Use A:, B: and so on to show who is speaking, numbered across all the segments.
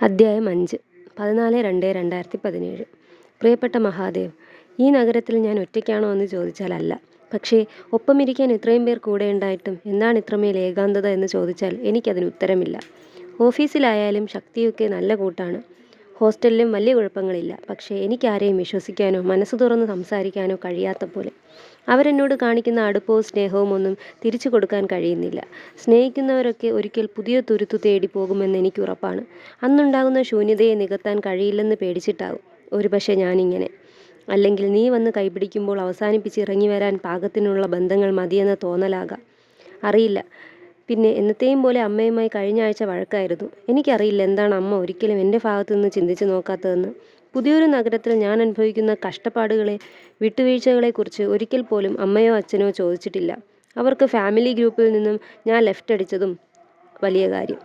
A: അദ്ധ്യായം 5 14/2/2017 പ്രിയപ്പെട്ട മഹാദേവ്, ഈ നഗരത്തിൽ ഞാൻ ഒറ്റയ്ക്കാണോ എന്ന് ചോദിച്ചാൽ അല്ല. പക്ഷേ ഒപ്പമിരിക്കാൻ ഇത്രയും പേർ കൂടെയുണ്ടായിട്ടും എന്താണ് ഇത്രമേൽ ഏകാന്തത എന്ന് ചോദിച്ചാൽ എനിക്കതിന് ഉത്തരമില്ല. ഓഫീസിലായാലും ശക്തിയൊക്കെ നല്ല കൂട്ടാണ്. ഹോസ്റ്റലിലും വലിയ കുഴപ്പങ്ങളില്ല. പക്ഷേ എനിക്കാരെയും വിശ്വസിക്കാനോ മനസ്സ് തുറന്ന് സംസാരിക്കാനോ കഴിയാത്ത പോലെ. അവരെന്നോട് കാണിക്കുന്ന അടുപ്പവും സ്നേഹവും ഒന്നും തിരിച്ചു കൊടുക്കാൻ കഴിയുന്നില്ല. സ്നേഹിക്കുന്നവരൊക്കെ ഒരിക്കൽ പുതിയ തുരുത്തു തേടി പോകുമെന്ന് എനിക്ക് ഉറപ്പാണ്. അന്നുണ്ടാകുന്ന ശൂന്യതയെ നികത്താൻ കഴിയില്ലെന്ന് പേടിച്ചിട്ടാവും ഒരുപക്ഷെ ഞാനിങ്ങനെ. അല്ലെങ്കിൽ നീ വന്ന് കൈപിടിക്കുമ്പോൾ അവസാനിപ്പിച്ച് ഇറങ്ങി വരാൻ പാകത്തിനുള്ള ബന്ധങ്ങൾ മതിയെന്ന തോന്നലാകാം. അറിയില്ല. പിന്നെ എന്നത്തെയും പോലെ അമ്മയുമായി കഴിഞ്ഞ ആഴ്ച വഴക്കായിരുന്നു. എനിക്കറിയില്ല എന്താണ് അമ്മ ഒരിക്കലും എൻ്റെ ഭാഗത്തു നിന്ന് ചിന്തിച്ചു നോക്കാത്തതെന്ന്. പുതിയൊരു നഗരത്തിൽ ഞാൻ അനുഭവിക്കുന്ന കഷ്ടപ്പാടുകളെ, വിട്ടുവീഴ്ചകളെക്കുറിച്ച് ഒരിക്കൽ പോലും അമ്മയോ അച്ഛനോ ചോദിച്ചിട്ടില്ല. അവർക്ക് ഫാമിലി ഗ്രൂപ്പിൽ നിന്നും ഞാൻ ലെഫ്റ്റ് അടിച്ചതും വലിയ കാര്യം.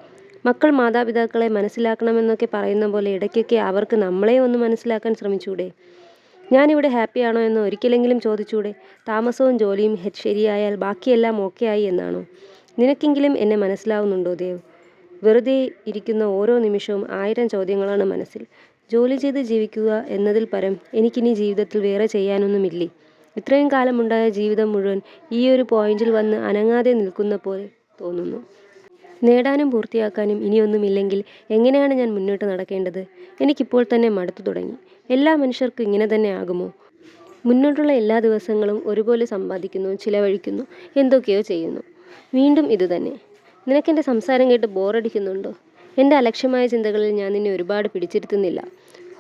A: മക്കൾ മാതാപിതാക്കളെ മനസ്സിലാക്കണമെന്നൊക്കെ പറയുന്ന പോലെ ഇടയ്ക്കൊക്കെ അവർക്ക് നമ്മളെ ഒന്ന് മനസ്സിലാക്കാൻ ശ്രമിച്ചൂടെ? ഞാനിവിടെ ഹാപ്പിയാണോ എന്ന് ഒരിക്കലെങ്കിലും ചോദിച്ചൂടെ? താമസവും ജോലിയും ശരിയായാൽ ബാക്കിയെല്ലാം ഓക്കെ ആയി എന്നാണോ? നിനക്കെങ്കിലും എന്നെ മനസ്സിലാവുന്നുണ്ടോ ദേവ്? വെറുതെ ഇരിക്കുന്ന ഓരോ നിമിഷവും 1000 ചോദ്യങ്ങളാണ് മനസ്സിൽ. ജോലി ചെയ്ത് ജീവിക്കുക എന്നതിൽ പരം എനിക്കിനി ജീവിതത്തിൽ വേറെ ചെയ്യാനൊന്നുമില്ലേ? ഇത്രയും കാലമുണ്ടായ ജീവിതം മുഴുവൻ ഈ ഒരു പോയിന്റിൽ വന്ന് അനങ്ങാതെ നിൽക്കുന്ന പോലെ തോന്നുന്നു. നേടാനും പൂർത്തിയാക്കാനും ഇനിയൊന്നുമില്ലെങ്കിൽ എങ്ങനെയാണ് ഞാൻ മുന്നോട്ട് നടക്കേണ്ടത്? എനിക്കിപ്പോൾ തന്നെ മടുത്തു തുടങ്ങി. എല്ലാ മനുഷ്യർക്കും ഇങ്ങനെ തന്നെ ആകുമോ? മുന്നോട്ടുള്ള എല്ലാ ദിവസങ്ങളും ഒരുപോലെ സമ്പാദിക്കുന്നു, ചിലവഴിക്കുന്നു, എന്തൊക്കെയോ ചെയ്യുന്നു. വീണ്ടും ഇതുതന്നെ. നിനക്കെൻ്റെ സംസാരം കേട്ട് ബോറടിക്കുന്നുണ്ടോ? എൻ്റെ അലക്ഷ്യമായ ചിന്തകളിൽ ഞാൻ നിന്നെ ഒരുപാട് പിടിച്ചിരുത്തുന്നില്ല.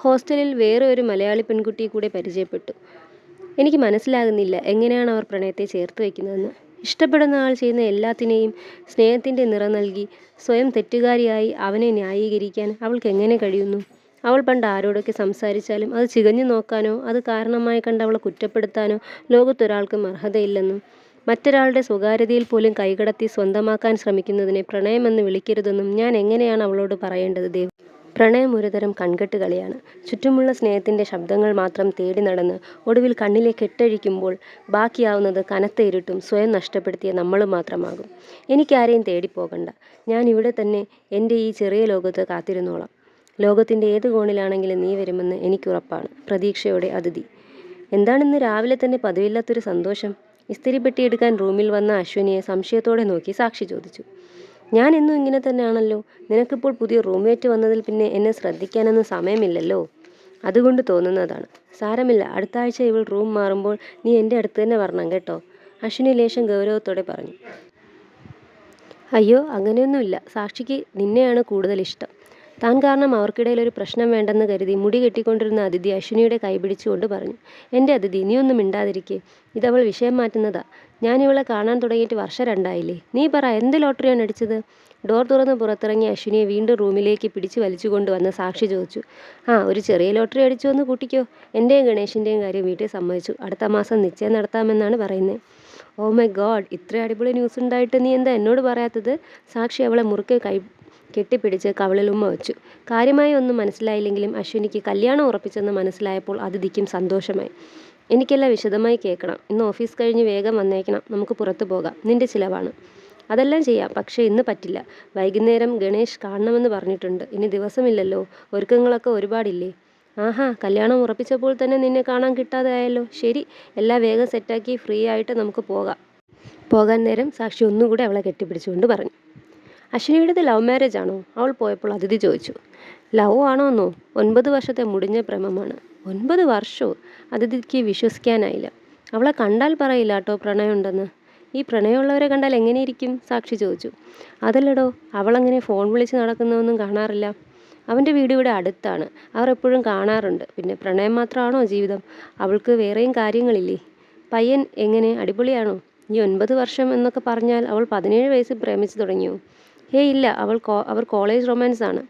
A: ഹോസ്റ്റലിൽ വേറെ ഒരു മലയാളി പെൺകുട്ടിയെ കൂടെ പരിചയപ്പെട്ടു. എനിക്ക് മനസ്സിലാകുന്നില്ല എങ്ങനെയാണ് അവർ പ്രണയത്തെ ചേർത്ത് വയ്ക്കുന്നതെന്ന്. ഇഷ്ടപ്പെടുന്ന ആൾ ചെയ്യുന്ന എല്ലാത്തിനെയും സ്നേഹത്തിൻ്റെ നിറം നൽകി സ്വയം തെറ്റുകാരിയായി അവനെ ന്യായീകരിക്കാൻ അവൾക്ക് എങ്ങനെ കഴിയുന്നു? അവൾ പണ്ട് ആരോടൊക്കെ സംസാരിച്ചാലും അത് ചികഞ്ഞു നോക്കാനോ അത് കാരണമായി കണ്ട് അവളെ കുറ്റപ്പെടുത്താനോ ലോകത്തൊരാൾക്കും അർഹതയില്ലെന്നും മറ്റൊരാളുടെ സ്വകാര്യതയിൽ പോലും കൈകടത്തി സ്വന്തമാക്കാൻ ശ്രമിക്കുന്നതിനെ പ്രണയമെന്ന് വിളിക്കരുതെന്നും ഞാൻ എങ്ങനെയാണ് അവളോട് പറയേണ്ടത് ദേവ്? പ്രണയം ഒരുതരം കൺകെട്ട് കളിയാണ്. ചുറ്റുമുള്ള സ്നേഹത്തിൻ്റെ ശബ്ദങ്ങൾ മാത്രം തേടി നടന്ന് ഒടുവിൽ കണ്ണിലെ കെട്ടഴിക്കുമ്പോൾ ബാക്കിയാവുന്നത് കനത്ത ഇരുട്ടും സ്വയം നഷ്ടപ്പെടുത്തിയ നമ്മളും മാത്രമാകും. എനിക്കാരെയും തേടിപ്പോകണ്ട. ഞാൻ ഇവിടെ തന്നെ എൻ്റെ ഈ ചെറിയ ലോകത്ത് കാത്തിരുന്നോളാം. ലോകത്തിൻ്റെ ഏത് കോണിലാണെങ്കിലും നീ വരുമെന്ന് എനിക്കുറപ്പാണ്. പ്രതീക്ഷയോടെ അതിഥി. എന്താണിന്ന് രാവിലെ തന്നെ പതിവില്ലാത്തൊരു സന്തോഷം? ഇസ്തിരിപ്പെട്ടി എടുക്കാൻ റൂമിൽ വന്ന അശ്വിനിയെ സംശയത്തോടെ നോക്കി സാക്ഷി ചോദിച്ചു. ഞാൻ എന്നും ഇങ്ങനെ തന്നെയാണല്ലോ. നിനക്കിപ്പോൾ പുതിയ റൂംമേറ്റ് വന്നതിൽ പിന്നെ എന്നെ ശ്രദ്ധിക്കാനൊന്നും സമയമില്ലല്ലോ. അതുകൊണ്ട് തോന്നുന്നതാണ്. സാരമില്ല, അടുത്ത ആഴ്ച ഇവൾ റൂം മാറുമ്പോൾ നീ എൻ്റെ അടുത്ത് തന്നെ വരണം കേട്ടോ, അശ്വിനി ലേശം ഗൗരവത്തോടെ പറഞ്ഞു. അയ്യോ, അങ്ങനെയൊന്നുമില്ല. സാക്ഷിക്ക് നിന്നെയാണ് കൂടുതൽ ഇഷ്ടം. താൻ കാരണം അവർക്കിടയിൽ ഒരു പ്രശ്നം വേണ്ടെന്ന് കരുതി മുടി കെട്ടിക്കൊണ്ടിരുന്ന അതിഥി അശ്വിനിയുടെ കൈ പിടിച്ചുകൊണ്ട് പറഞ്ഞു. എൻ്റെ അതിഥി, നീയൊന്നും മിണ്ടാതിരിക്കേ. ഇതവൾ വിഷയം മാറ്റുന്നതാ. ഞാനിവളെ കാണാൻ തുടങ്ങിയിട്ട് വർഷം 2 ആയില്ലേ. നീ പറ, എന്ത് ലോട്ടറിയാണ് അടിച്ചത്? ഡോർ തുറന്ന് പുറത്തിറങ്ങിയ അശ്വിനിയെ വീണ്ടും റൂമിലേക്ക് പിടിച്ചു വലിച്ചുകൊണ്ട് വന്ന് സാക്ഷി ചോദിച്ചു. ഒരു ചെറിയ ലോട്ടറി അടിച്ചു എന്ന് കൂട്ടിക്കോ. എൻ്റെയും ഗണേഷിൻ്റെയും കാര്യം വീട്ടിൽ സമ്മതിച്ചു. അടുത്ത മാസം നിശ്ചയം നടത്താമെന്നാണ് പറയുന്നത്. ഓ മൈ ഗോഡ്, ഇത്ര അടിപൊളി ന്യൂസ് ഉണ്ടായിട്ട് നീ എന്താ എന്നോട് പറയാത്തത്? സാക്ഷി അവളെ മുറുക്കെ കെട്ടിപ്പിടിച്ച് കവിളിൽ ഉമ്മ വെച്ചു. കാര്യമായി ഒന്നും മനസ്സിലായില്ലെങ്കിലും അശ്വിനിക്ക് കല്യാണം ഉറപ്പിച്ചെന്ന് മനസ്സിലായപ്പോൾ അതിഥിക്കും സന്തോഷമായി. എനിക്കെല്ലാം വിശദമായി കേൾക്കണം. ഇന്ന് ഓഫീസ് കഴിഞ്ഞ് വേഗം വന്നേക്കണം. നമുക്ക് പുറത്തു പോകാം. നിന്റെ ചിലവാണ്. അതെല്ലാം ചെയ്യാം, പക്ഷേ ഇന്ന് പറ്റില്ല. വൈകുന്നേരം ഗണേഷ് കാണണമെന്ന് പറഞ്ഞിട്ടുണ്ട്. ഇനി ദിവസമില്ലല്ലോ. ഒരുക്കങ്ങളൊക്കെ ഒരുപാടില്ലേ? ആഹാ, കല്യാണം ഉറപ്പിച്ചപ്പോൾ തന്നെ നിന്നെ കാണാൻ കിട്ടാതെ ആയല്ലോ. ശരി, എല്ലാം വേഗം സെറ്റാക്കി ഫ്രീ ആയിട്ട് നമുക്ക് പോകാം. പോകാൻ നേരം സാക്ഷി ഒന്നുകൂടെ അവളെ കെട്ടിപ്പിടിച്ചുകൊണ്ട് പറഞ്ഞു. അശ്വിനിയുടേത് ലവ് മാരേജ് ആണോ? അവൾ പോയപ്പോൾ അതിഥി ചോദിച്ചു. ലവ് ആണോന്നോ? 9 വർഷത്തെ മുടിഞ്ഞ പ്രേമമാണ്. 9 വർഷമോ? അതിഥിക്ക് വിശ്വസിക്കാനായില്ല. അവളെ കണ്ടാൽ പറയില്ല കേട്ടോ പ്രണയമുണ്ടെന്ന്. ഈ പ്രണയമുള്ളവരെ കണ്ടാൽ എങ്ങനെയിരിക്കും? സാക്ഷി ചോദിച്ചു. അതല്ലടോ, അവളങ്ങനെ ഫോൺ വിളിച്ച് നടക്കുന്നതൊന്നും കാണാറില്ല. അവൻ്റെ വീട് ഇവിടെ അടുത്താണ്. അവർ എപ്പോഴും കാണാറുണ്ട്. പിന്നെ പ്രണയം മാത്രമാണോ ജീവിതം? അവൾക്ക് വേറെയും കാര്യങ്ങളില്ലേ? പയ്യൻ എങ്ങനെ, അടിപൊളിയാണോ? ഈ 9 വർഷം എന്നൊക്കെ പറഞ്ഞാൽ അവൾ 17 വയസ്സിൽ പ്രേമിച്ചു തുടങ്ങിയോ? ഇല്ല, അവർ കോളേജ് റൊമാൻസ് ആണ്.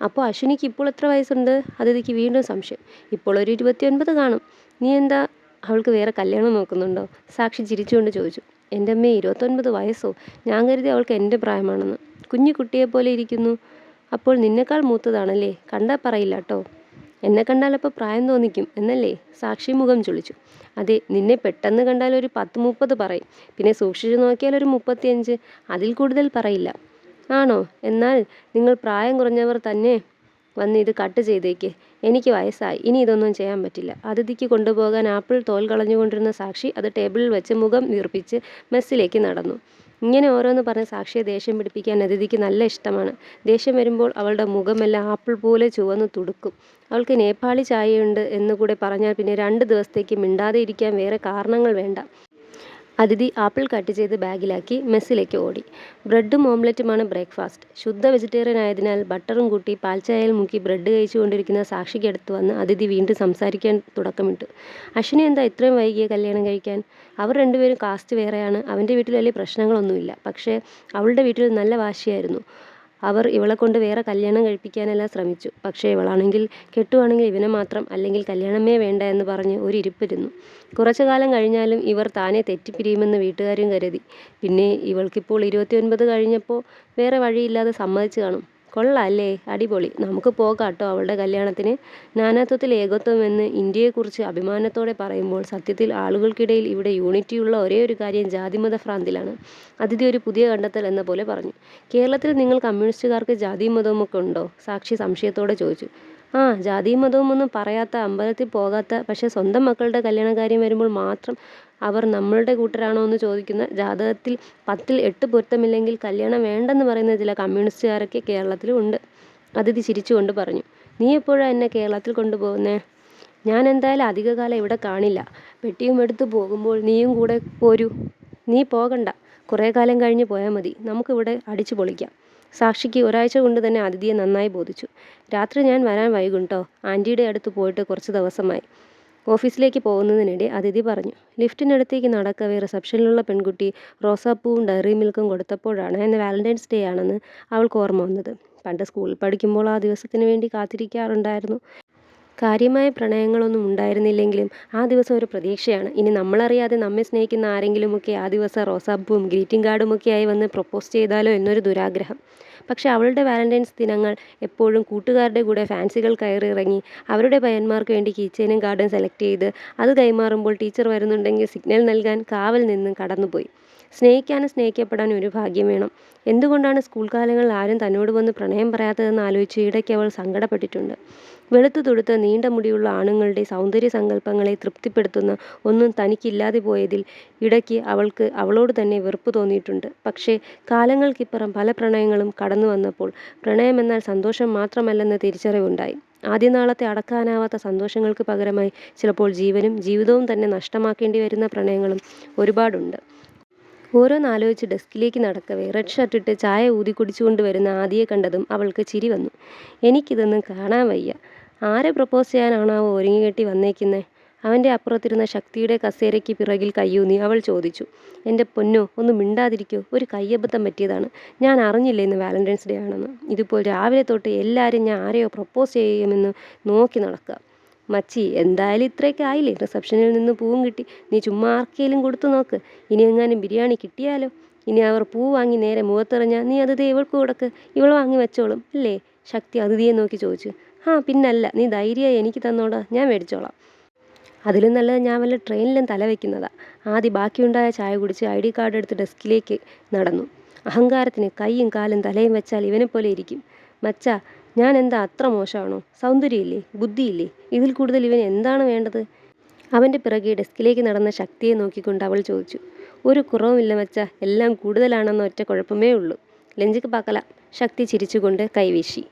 A: അപ്പോൾ അശ്വിനിക്ക് ഇപ്പോൾ എത്ര വയസ്സുണ്ട്? അതിഥിക്ക് വീണ്ടും സംശയം. ഇപ്പോൾ ഒരു 29 കാണും. നീ എന്താ, അവൾക്ക് വേറെ കല്യാണം നോക്കുന്നുണ്ടോ? സാക്ഷി ചിരിച്ചുകൊണ്ട് ചോദിച്ചു. എൻ്റെ അമ്മേ, 29 വയസ്സോ? ഞാൻ കരുതി അവൾക്ക് എൻ്റെ പ്രായമാണെന്ന്. കുഞ്ഞു കുട്ടിയെപ്പോലെ ഇരിക്കുന്നു. അപ്പോൾ നിന്നെക്കാൾ മൂത്തതാണല്ലേ? കണ്ടാൽ പറയില്ല കേട്ടോ. എന്നെ കണ്ടാലപ്പോൾ പ്രായം തോന്നിക്കും എന്നല്ലേ? സാക്ഷി മുഖം ചുളിച്ചു. അതെ, നിന്നെ പെട്ടെന്ന് കണ്ടാൽ ഒരു 10-30 പറയും. പിന്നെ സൂക്ഷിച്ചു നോക്കിയാൽ ഒരു 35. അതിൽ കൂടുതൽ പറയില്ല. ആണോ? എന്നാൽ നിങ്ങൾ പ്രായം കുറഞ്ഞവർ തന്നെ വന്ന് ഇത് കട്ട് ചെയ്തേക്ക്. എനിക്ക് വയസ്സായി. ഇനി ഇതൊന്നും ചെയ്യാൻ പറ്റില്ല. അതിഥിക്ക് കൊണ്ടുപോകാൻ ആപ്പിൾ തോൽ കളഞ്ഞുകൊണ്ടിരുന്ന സാക്ഷി അത് ടേബിളിൽ വെച്ച് മുഖം വീർപ്പിച്ച് മെസ്സിലേക്ക് നടന്നു. ഇങ്ങനെ ഓരോന്ന് പറഞ്ഞ് സാക്ഷിയെ ദേഷ്യം പിടിപ്പിക്കാൻ അതിഥിക്ക് നല്ല ഇഷ്ടമാണ്. ദേഷ്യം വരുമ്പോൾ അവളുടെ മുഖമെല്ലാം ആപ്പിൾ പോലെ ചുവന്ന് തുടുക്കും. അവൾക്ക് നേപ്പാളി ചായയുണ്ട് എന്നുകൂടെ പറഞ്ഞാൽ പിന്നെ 2 ദിവസത്തേക്ക് മിണ്ടാതെ ഇരിക്കാൻ വേറെ കാരണങ്ങൾ വേണ്ട. അതിഥി ആപ്പിൾ കട്ട് ചെയ്ത് ബാഗിലാക്കി മെസ്സിലേക്ക് ഓടി. ബ്രെഡും ഓംലെറ്റുമാണ് ബ്രേക്ക്ഫാസ്റ്റ്. ശുദ്ധ വെജിറ്റേറിയൻ ആയതിനാൽ ബട്ടറും കൂട്ടി പാൽച്ചായയിൽ മുക്കി ബ്രെഡ് കഴിച്ചുകൊണ്ടിരിക്കുന്ന സാക്ഷിക്കടുത്ത് വന്ന് അതിഥി വീണ്ടും സംസാരിക്കാൻ തുടക്കമിട്ടു. അശ്വിനി എന്താ ഇത്രയും വൈകിയ കല്യാണം കഴിക്കാൻ? അവർ രണ്ടുപേരും കാസ്റ്റ് വേറെയാണ്. അവൻ്റെ വീട്ടിൽ വലിയ പ്രശ്നങ്ങളൊന്നുമില്ല. പക്ഷേ അവളുടെ വീട്ടിൽ നല്ല വാശിയായിരുന്നു. അവർ ഇവളെക്കൊണ്ട് വേറെ കല്യാണം കഴിപ്പിക്കാനെല്ലാം ശ്രമിച്ചു. പക്ഷേ ഇവളാണെങ്കിൽ കെട്ടുവാണെങ്കിൽ ഇവനെ മാത്രം, അല്ലെങ്കിൽ കല്യാണമേ വേണ്ട എന്ന് പറഞ്ഞ് ഒരിരിപ്പിരുന്നു. കുറച്ചു കാലം കഴിഞ്ഞാലും ഇവർ താനെ തെറ്റിപ്പിരിയുമെന്ന് വീട്ടുകാരും കരുതി. പിന്നെ ഇവൾക്കിപ്പോൾ 29 കഴിഞ്ഞപ്പോൾ വേറെ വഴിയില്ലാതെ സമ്മതിച്ചു കാണും. കൊള്ളാം അല്ലേ? അടിപൊളി. നമുക്ക് പോകാട്ടോ അവളുടെ കല്യാണത്തിന്. നാനാത്വത്തിൽ ഏകത്വം എന്ന് ഇന്ത്യയെക്കുറിച്ച് അഭിമാനത്തോടെ പറയുമ്പോൾ സത്യത്തിൽ ആളുകൾക്കിടയിൽ ഇവിടെ യൂണിറ്റിയുള്ള ഒരേയൊരു കാര്യം ജാതിമത ഭ്രാന്തിലാണ്. അതിഥി ഒരു പുതിയ കണ്ടെത്തൽ എന്ന പോലെ പറഞ്ഞു. കേരളത്തിൽ നിങ്ങൾ കമ്മ്യൂണിസ്റ്റുകാർക്ക് ജാതിയും മതവുമൊക്കെ ഉണ്ടോ? സാക്ഷി സംശയത്തോടെ ചോദിച്ചു. ആ, ജാതിയും മതവും ഒന്നും പറയാത്ത, അമ്പലത്തിൽ പോകാത്ത, പക്ഷേ സ്വന്തം മക്കളുടെ കല്യാണകാര്യം വരുമ്പോൾ മാത്രം അവർ നമ്മളുടെ കൂട്ടരാണോ എന്ന് ചോദിക്കുന്ന, ജാതകത്തിൽ 10ൽ 8 പൊരുത്തമില്ലെങ്കിൽ കല്യാണം വേണ്ടെന്ന് പറയുന്ന ചില കമ്മ്യൂണിസ്റ്റുകാരൊക്കെ കേരളത്തിലും ഉണ്ട്. അതിഥി ചിരിച്ചുകൊണ്ട് പറഞ്ഞു. നീ എപ്പോഴാണ് എന്നെ കേരളത്തിൽ കൊണ്ടുപോകുന്നേ? ഞാൻ എന്തായാലും അധികകാലം ഇവിടെ കാണില്ല. പെട്ടിയും എടുത്ത് പോകുമ്പോൾ നീയും കൂടെ പോരൂ. നീ പോകണ്ട. കുറേ കാലം കഴിഞ്ഞ് പോയാൽ മതി. നമുക്കിവിടെ അടിച്ചു പൊളിക്കാം. സാക്ഷിക്ക് ഒരാഴ്ച കൊണ്ട് തന്നെ അതിഥിയെ നന്നായി ബോധിച്ചു. രാത്രി ഞാൻ വരാൻ വൈകും ട്ടോ. ആൻറ്റിയുടെ അടുത്ത് പോയിട്ട് കുറച്ച് ദിവസമായി. ഓഫീസിലേക്ക് പോകുന്നതിനിടെ അതിഥി പറഞ്ഞു. ലിഫ്റ്റിനടുത്തേക്ക് നടക്കവേ റിസപ്ഷനിലുള്ള പെൺകുട്ടി റോസാപ്പൂവും ഡയറി മിൽക്കും കൊടുത്തപ്പോഴാണ് ഇന്ന് വാലന്റൈൻസ് ഡേ ആണെന്ന് അവൾക്ക് ഓർമ്മ വന്നത്. പണ്ട് സ്കൂളിൽ പഠിക്കുമ്പോൾ ആ ദിവസത്തിന് വേണ്ടി കാത്തിരിക്കാറുണ്ടായിരുന്നു. കാര്യമായ പ്രണയങ്ങളൊന്നും ഉണ്ടായിരുന്നില്ലെങ്കിലും ആ ദിവസം ഒരു പ്രതീക്ഷയാണ്. ഇനി നമ്മളറിയാതെ നമ്മെ സ്നേഹിക്കുന്ന ആരെങ്കിലുമൊക്കെ ആ ദിവസം റോസാപ്പൂവും ഗ്രീറ്റിംഗ് കാർഡുമൊക്കെയായി വന്ന് പ്രൊപ്പോസ് ചെയ്താലോ എന്നൊരു ദുരാഗ്രഹം. പക്ഷെ അവളുടെ വാലന്റൈൻസ് ദിനങ്ങൾ എപ്പോഴും കൂട്ടുകാരുടെ കൂടെ ഫാൻസികൾ കയറിയിറങ്ങി അവരുടെ പയ്യന്മാർക്ക് വേണ്ടി കീച്ചെയിനും കാർഡും സെലക്ട് ചെയ്ത് അത് കൈമാറുമ്പോൾ ടീച്ചർ വരുന്നുണ്ടെങ്കിൽ സിഗ്നൽ നൽകാൻ കാവൽ നിന്ന് കടന്നുപോയി. സ്നേഹിക്കാനും സ്നേഹിക്കപ്പെടാനും ഒരു ഭാഗ്യം വേണം. എന്തുകൊണ്ടാണ് സ്കൂൾ കാലങ്ങളിൽ ആരും തന്നോട് വന്ന് പ്രണയം പറയാത്തതെന്ന് ആലോചിച്ച് ഇടയ്ക്ക് അവൾ സങ്കടപ്പെട്ടിട്ടുണ്ട്. വെളുത്തു തുടുത്ത നീണ്ട മുടിയുള്ള ആണുങ്ങളുടെ സൗന്ദര്യ സങ്കല്പങ്ങളെ തൃപ്തിപ്പെടുത്തുന്ന ഒന്നും തനിക്കില്ലാതെ പോയതിൽ ഇടയ്ക്ക് അവൾക്ക് അവളോട് തന്നെ വെറുപ്പ് തോന്നിയിട്ടുണ്ട്. പക്ഷേ കാലങ്ങൾക്കിപ്പുറം പല പ്രണയങ്ങളും കടന്നു വന്നപ്പോൾ പ്രണയമെന്നാൽ സന്തോഷം മാത്രമല്ലെന്ന തിരിച്ചറിവുണ്ടായി. ആദ്യ നാളത്തെ അടക്കാനാവാത്ത സന്തോഷങ്ങൾക്ക് പകരമായി ചിലപ്പോൾ ജീവനും ജീവിതവും തന്നെ നഷ്ടമാക്കേണ്ടി വരുന്ന പ്രണയങ്ങളും ഒരുപാടുണ്ട്. ഓരോന്നാലോചിച്ച് ഡെസ്കിലേക്ക് നടക്കവേ റെഡ് ഷർട്ടിട്ട് ചായ ഊതി കുടിച്ചുകൊണ്ട് വരുന്ന ആദിയെ കണ്ടതും അവൾക്ക് ചിരി വന്നു. എനിക്കിതൊന്നും കാണാൻ വയ്യ. ആരെ പ്രപ്പോസ് ചെയ്യാനാണാവോ ഒരുങ്ങിക്കെട്ടി വന്നേക്കുന്നേ? അവൻ്റെ അപ്പുറത്തിരുന്ന ശക്തിയുടെ കസേരയ്ക്ക് പിറകിൽ കയ്യൂന്നി അവൾ ചോദിച്ചു. എൻ്റെ പൊന്നോ, ഒന്ന് മിണ്ടാതിരിക്കോ? ഒരു കയ്യബദ്ധം പറ്റിയതാണ്. ഞാൻ അറിഞ്ഞില്ല ഇന്ന് വാലന്റൈൻസ് ഡേ ആണെന്ന്. ഇതിപ്പോൾ രാവിലെ തൊട്ട് എല്ലാവരും ഞാൻ ആരെയോ പ്രപ്പോസ് ചെയ്യുമെന്ന് നോക്കി നടക്കുക. മച്ചി, എന്തായാലും ഇത്രയൊക്കെ ആയില്ലേ? റിസപ്ഷനിൽ നിന്ന് പൂവും കിട്ടി. നീ ചുമ്മാ ആർക്കേലും കൊടുത്തു നോക്ക്. ഇനി എങ്ങാനും ബിരിയാണി കിട്ടിയാലോ? ഇനി അവർ പൂ വാങ്ങി നേരെ മുഖത്തെറിഞ്ഞാൽ നീ അത് ഇവൾക്ക് കൊടുക്ക്. ഇവൾ വാങ്ങി വെച്ചോളും അല്ലേ? ശക്തി അതിഥിയെ നോക്കി ചോദിച്ചു. ആ പിന്നല്ല, നീ ധൈര്യമായി എനിക്ക് തന്നോടാ, ഞാൻ മേടിച്ചോളാം. അതിലും നല്ലത് ഞാൻ വല്ല ട്രെയിനിലും തല വയ്ക്കുന്നതാ. ആദ്യം ബാക്കിയുണ്ടായ ചായ കുടിച്ച് ID കാർഡ് എടുത്ത് ഡെസ്കിലേക്ക് നടന്നു. അഹങ്കാരത്തിന് കൈയും കാലും തലയും വെച്ചാൽ ഇവനെപ്പോലെ ഇരിക്കും. മച്ചാ, ഞാൻ എന്താ അത്ര മോശമാണോ? സൗന്ദര്യമില്ലേ? ബുദ്ധിയില്ലേ? ഇതിൽ കൂടുതൽ ഇവന് എന്താണ് വേണ്ടത്? അവൻ്റെ പിറകെ ഡെസ്കിലേക്ക് നടന്ന ശക്തിയെ നോക്കിക്കൊണ്ട് അവൾ ചോദിച്ചു. ഒരു കുറവുമില്ല മച്ചാ, എല്ലാം കൂടുതലാണെന്ന ഒറ്റ കുഴപ്പമേ ഉള്ളൂ. ലഞ്ചിക്ക് പാക്കല. ശക്തി ചിരിച്ചുകൊണ്ട് കൈവീശി.